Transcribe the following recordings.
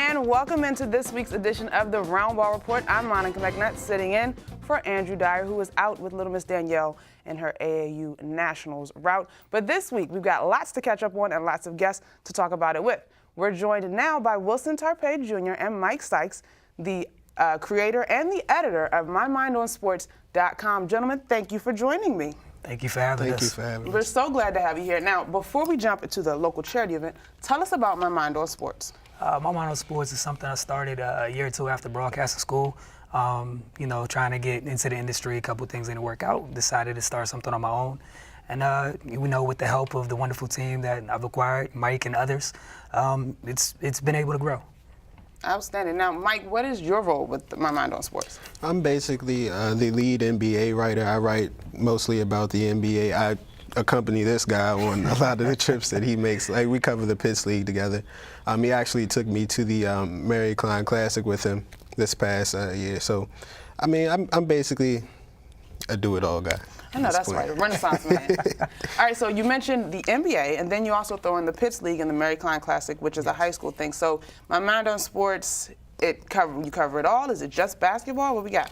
And welcome into this week's edition of the Roundball Report. I'm Monica McNutt, sitting in for Andrew Dyer, who is out with Little Miss Danielle in her AAU Nationals route. But this week, we've got lots to catch up on and lots of guests to talk about it with. We're joined now by Wilson Tarpeh Jr. and Mike Sykes, the creator and the editor of MyMindOnSports.com. Gentlemen, thank you for joining me. Thank you for having us. Thank you for having us. We're so glad to have you here. Now, before we jump into the local charity event, tell us about My Mind on Sports. My Mind on Sports is something I started a year or two after broadcasting school. You know, trying to get into the industry, a couple of things didn't work out, decided to start something on my own. And you know, with the help of the wonderful team that I've acquired, Mike and others, it's been able to grow. Outstanding. Now, Mike, what is your role with My Mind on Sports? I'm basically the lead NBA writer. I write mostly about the NBA. I accompany this guy on a lot of the trips that he makes. Like, we cover the Pitts League together. He actually took me to the Mary Klein Classic with him this past year. So, I mean, I'm basically a do-it-all guy. I know, that's right, a Renaissance man. All right, so you mentioned the NBA, and then you also throw in the Pitts League and the Mary Klein Classic, which is a high school thing. So My Mind on Sports, you cover it all? Is it just basketball? What we got?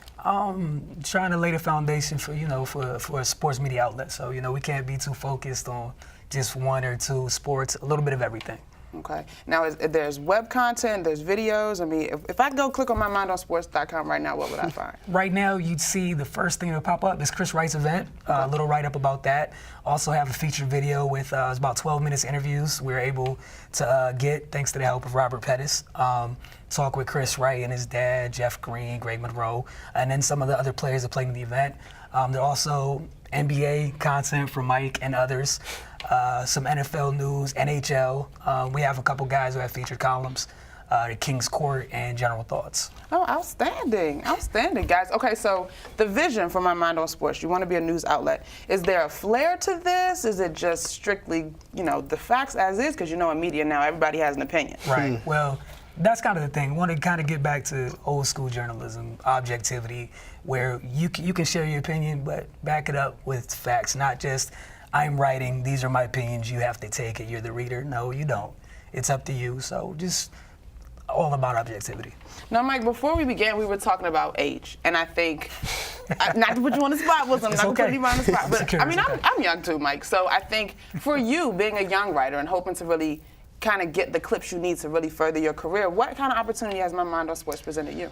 Trying to lay the foundation for, you know, for a sports media outlet. So, you know, we can't be too focused on just one or two sports, a little bit of everything. Okay. Now, there's web content, there's videos. I mean, if I go click on MyMindOnSports.com right now, what would I find? Right now, you'd see the first thing that would pop up is Chris Wright's event, a little write-up about that. Also have a featured video with it's about 12 minutes interviews we were able to get, thanks to the help of Robert Pettis. Talk with Chris Wright and his dad, Jeff Green, Greg Monroe, and then some of the other players that played in the event. There are also NBA content from Mike and others, some NFL news, NHL. We have a couple guys who have featured columns, the King's Court and General Thoughts. Oh, outstanding, outstanding, guys. Okay, so the vision for My Mind on Sports, you want to be a news outlet. Is there a flair to this? Is it just strictly, you know, the facts as is? Because you know in media now, everybody has an opinion. Right, well, that's kind of the thing. We want to kind of get back to old school journalism, objectivity, where you can share your opinion, but back it up with facts, not just, I'm writing, these are my opinions, you have to take it, you're the reader. No, you don't. It's up to you. So just all about objectivity. Now, Mike, before we began, we were talking about age, and I think, not to put you on the spot, Wilson, I'm not going to put you on the spot, but I mean, I'm young too, Mike, so I think for you, being a young writer and hoping to really kind of get the clips you need to really further your career, what kind of opportunity has My Mind on Sports presented you?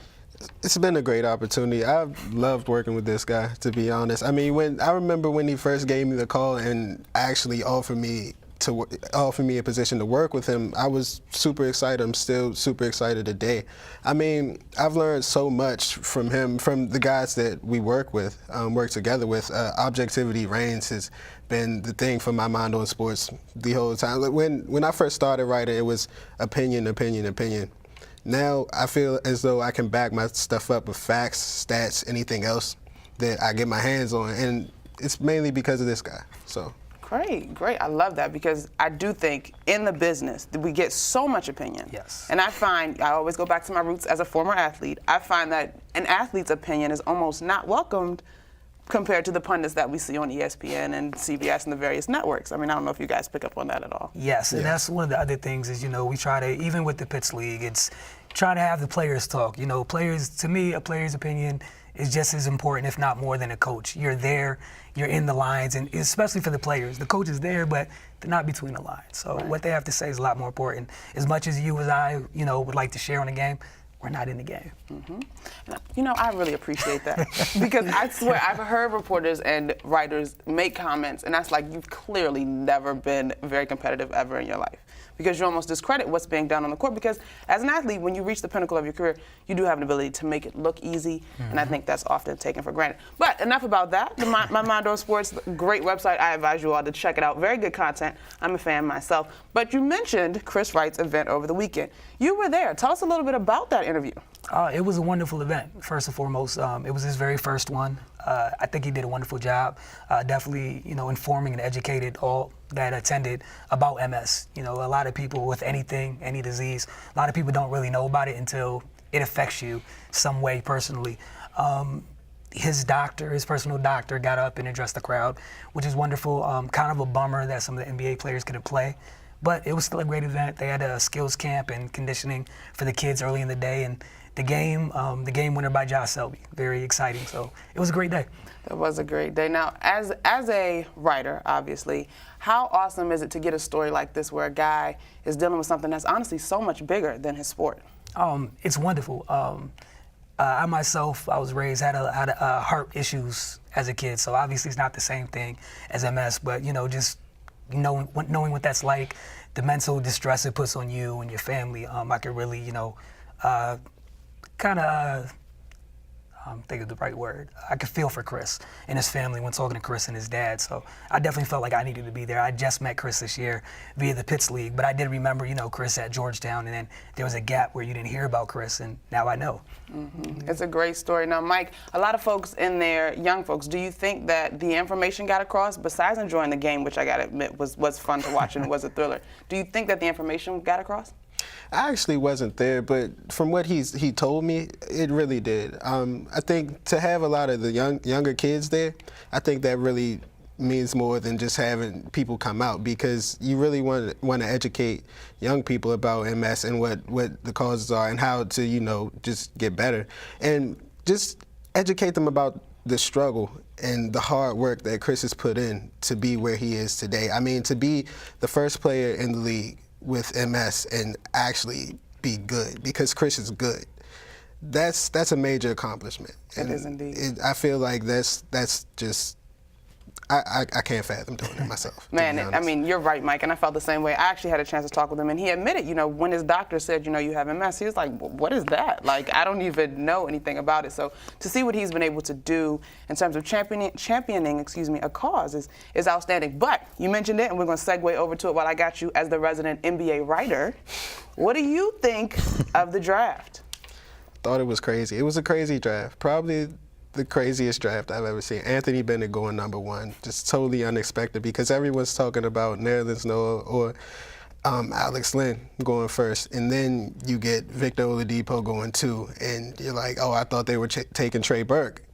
It's been a great opportunity. I've loved working with this guy, to be honest. I mean, I remember when he first gave me the call and actually offered me a position to work with him, I was super excited. I'm still super excited today. I mean, I've learned so much from him, from the guys that we work together with. Objectivity reigns has been the thing for My Mind on Sports the whole time. Like when I first started writing, it was opinion, opinion, opinion. Now I feel as though I can back my stuff up with facts, stats, anything else that I get my hands on, and it's mainly because of this guy. So. Great, great. I love that because I do think in the business that we get so much opinion. Yes. And I always go back to my roots as a former athlete. I find that an athlete's opinion is almost not welcomed compared to the pundits that we see on ESPN and CBS and the various networks. I mean, I don't know if you guys pick up on that at all. Yes, and that's one of the other things is, you know, we try to, even with the Pitts League, it's try to have the players talk. You know, to me, a player's opinion is just as important, if not more, than a coach. You're there, you're in the lines, and especially for the players. The coach is there, but they're not between the lines. So what they have to say is a lot more important. As much as you as I, you know, would like to share on the game, we're not in the game. Mm-hmm. You know, I really appreciate that because I swear I've heard reporters and writers make comments, and that's like you've clearly never been very competitive ever in your life because you almost discredit what's being done on the court because as an athlete, when you reach the pinnacle of your career, you do have an ability to make it look easy, and I think that's often taken for granted. But enough about that. My Mind on Sports, great website. I advise you all to check it out. Very good content. I'm a fan myself. But you mentioned Chris Wright's event over the weekend. You were there. Tell us a little bit about that interview. It was a wonderful event, first and foremost. It was his very first one. I think he did a wonderful job, definitely, you know, informing and educated all that attended about MS. You know, a lot of people with anything, any disease, a lot of people don't really know about it until it affects you some way personally. His personal doctor, got up and addressed the crowd, which is wonderful. Kind of a bummer that some of the NBA players couldn't play, But it was still a great event. They had a skills camp and conditioning for the kids early in the day, and the game winner by Josh Selby. Very exciting. So it was a great day. It was a great day. Now, as a writer, obviously, how awesome is it to get a story like this where a guy is dealing with something that's honestly so much bigger than his sport? It's wonderful. I myself, I was raised, had heart issues as a kid, so obviously it's not the same thing as MS, but just knowing what that's like, the mental distress it puts on you and your family, I could really, kind of, think of the right word. I could feel for Chris and his family when talking to Chris and his dad. So I definitely felt like I needed to be there. I just met Chris this year via the Pitts League, but I did remember, Chris at Georgetown, and then there was a gap where you didn't hear about Chris, and now I know. Mm-hmm. It's a great story. Now, Mike, a lot of folks in there, young folks, do you think that the information got across, besides enjoying the game, which I got to admit was fun to watch and was a thriller, do you think that the information got across? I actually wasn't there, but from what he told me, it really did. I think to have a lot of the younger kids there, I think that really means more than just having people come out, because you really want to educate young people about MS and what the causes are and how to just get better, and just educate them about the struggle and the hard work that Chris has put in to be where he is today. I mean, to be the first player in the league with MS and actually be good, because Chris is good. That's a major accomplishment. It is indeed. I feel like that's just, I can't fathom doing it myself. Man, I mean, you're right, Mike, and I felt the same way. I actually had a chance to talk with him, and he admitted, when his doctor said, you have MS, he was like, what is that? Like, I don't even know anything about it. So to see what he's been able to do in terms of championing a cause is outstanding. But you mentioned it, and we're going to segue over to it while I got you as the resident NBA writer. What do you think of the draft? Thought it was crazy. It was a crazy draft. Probably the craziest draft I've ever seen. Anthony Bennett going #1, just totally unexpected, because everyone's talking about Nerlens Noel or Alex Len going first, and then you get Victor Oladipo going 2, and you're like, oh, I thought they were taking Trey Burke,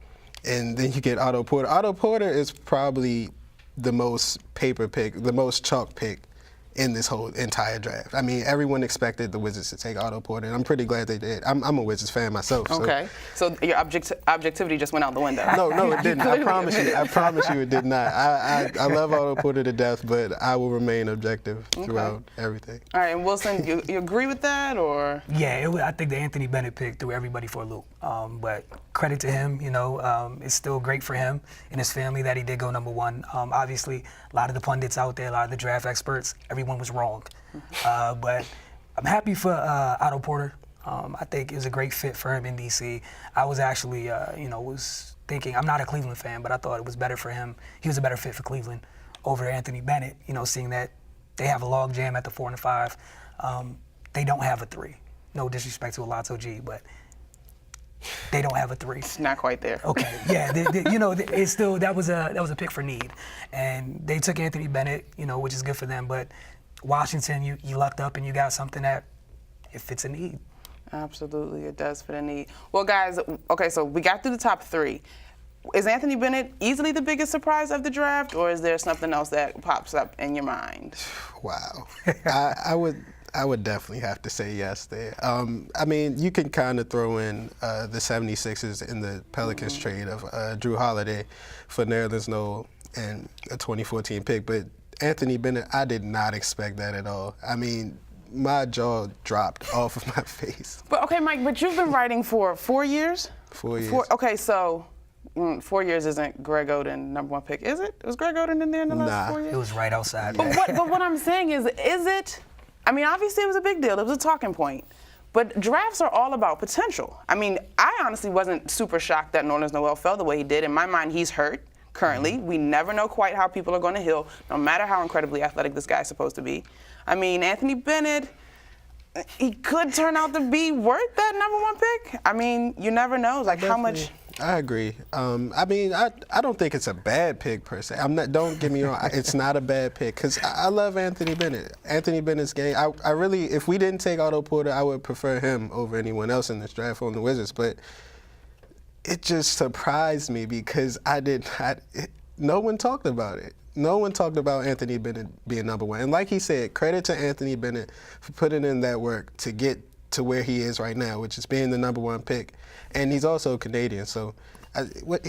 and then you get Otto Porter. Otto Porter is probably the most paper pick, the most chalk pick in this whole entire draft. I mean, everyone expected the Wizards to take Otto Porter, and I'm pretty glad they did. I'm a Wizards fan myself. Okay, so your objectivity just went out the window. No, it didn't. I promise you. I promise you it did not. I love Otto Porter to death, but I will remain objective throughout everything. All right, and Wilson, you agree with that, or? Yeah, I think the Anthony Bennett pick threw everybody for a loop. But credit to him, it's still great for him and his family that he did go #1. Obviously, a lot of the pundits out there, a lot of the draft experts, everyone was wrong. But I'm happy for Otto Porter. I think it was a great fit for him in D.C. I was actually, was thinking, I'm not a Cleveland fan, but I thought it was better for him. He was a better fit for Cleveland over Anthony Bennett, seeing that they have a log jam at the 4 and the 5. They don't have a 3. No disrespect to Alonzo G, but they don't have a 3. It's not quite there. Okay, yeah, it's still that was a pick for need, and they took Anthony Bennett, which is good for them. But Washington, you lucked up and you got something that it fits a need. Absolutely, it does fit a need. Well, guys, okay, so we got through the top 3. Is Anthony Bennett easily the biggest surprise of the draft, or is there something else that pops up in your mind? Wow, I would definitely have to say yes there. I mean, you can kind of throw in the 76ers in the Pelicans trade of Drew Holiday for Nerlens Noel and a 2014 pick, but Anthony Bennett, I did not expect that at all. I mean, my jaw dropped off of my face. But okay, Mike, but you've been writing for 4 years? 4 years. Okay, so 4 years isn't Greg Oden #1 pick, is it? Was Greg Oden in there in the last 4 years? It was right outside. But what I'm saying is it? I mean, obviously it was a big deal. It was a talking point. But drafts are all about potential. I mean, I honestly wasn't super shocked that Nerlens Noel fell the way he did. In my mind, he's hurt currently. We never know quite how people are going to heal, no matter how incredibly athletic this guy's supposed to be. I mean, Anthony Bennett, he could turn out to be worth that #1 pick. I mean, you never know, like how much. I agree. I mean, I don't think it's a bad pick per se. Don't get me wrong. It's not a bad pick, because I love Anthony Bennett. Anthony Bennett's game. I really, if we didn't take Otto Porter, I would prefer him over anyone else in this draft on the Wizards. But it just surprised me, because no one talked about it. No one talked about Anthony Bennett being number one. And like he said, credit to Anthony Bennett for putting in that work to get to where he is right now, which is being the number one pick. And he's also Canadian, so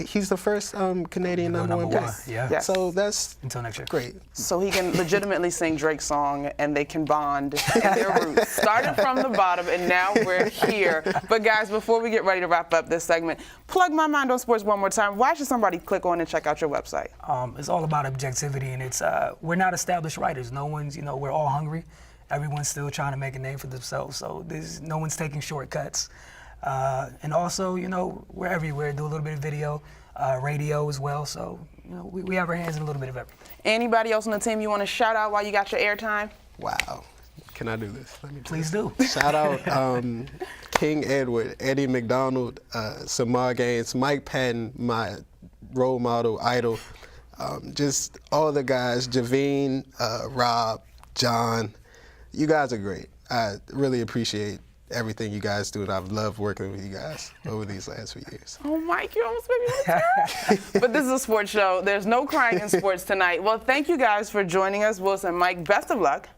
he's the first Canadian number one pick. Yeah. Yes. So that's Until next year. great. So he can legitimately sing Drake's song and they can bond in their roots. Started from the bottom and now we're here. But guys, before we get ready to wrap up this segment, plug My Mind on Sports one more time. Why should somebody click on and check out your website? It's all about objectivity, and it's we're not established writers. No one's, we're all hungry. Everyone's still trying to make a name for themselves. So no one's taking shortcuts. And also, we're everywhere. Do a little bit of video, radio as well. So, we have our hands in a little bit of everything. Anybody else on the team you want to shout out while you got your airtime? Wow. Can I do this? Let me do Please this. do. Shout out King Edward, Eddie McDonald, Samar Gaines, Mike Patton, my role model, idol. Just all the guys, Javine, Rob, John. You guys are great. I really appreciate everything you guys do, and I've loved working with you guys over these last few years. Oh, Mike, you almost made me look terrible. But this is a sports show. There's no crying in sports tonight. Well, thank you guys for joining us. Wilson, Mike, best of luck.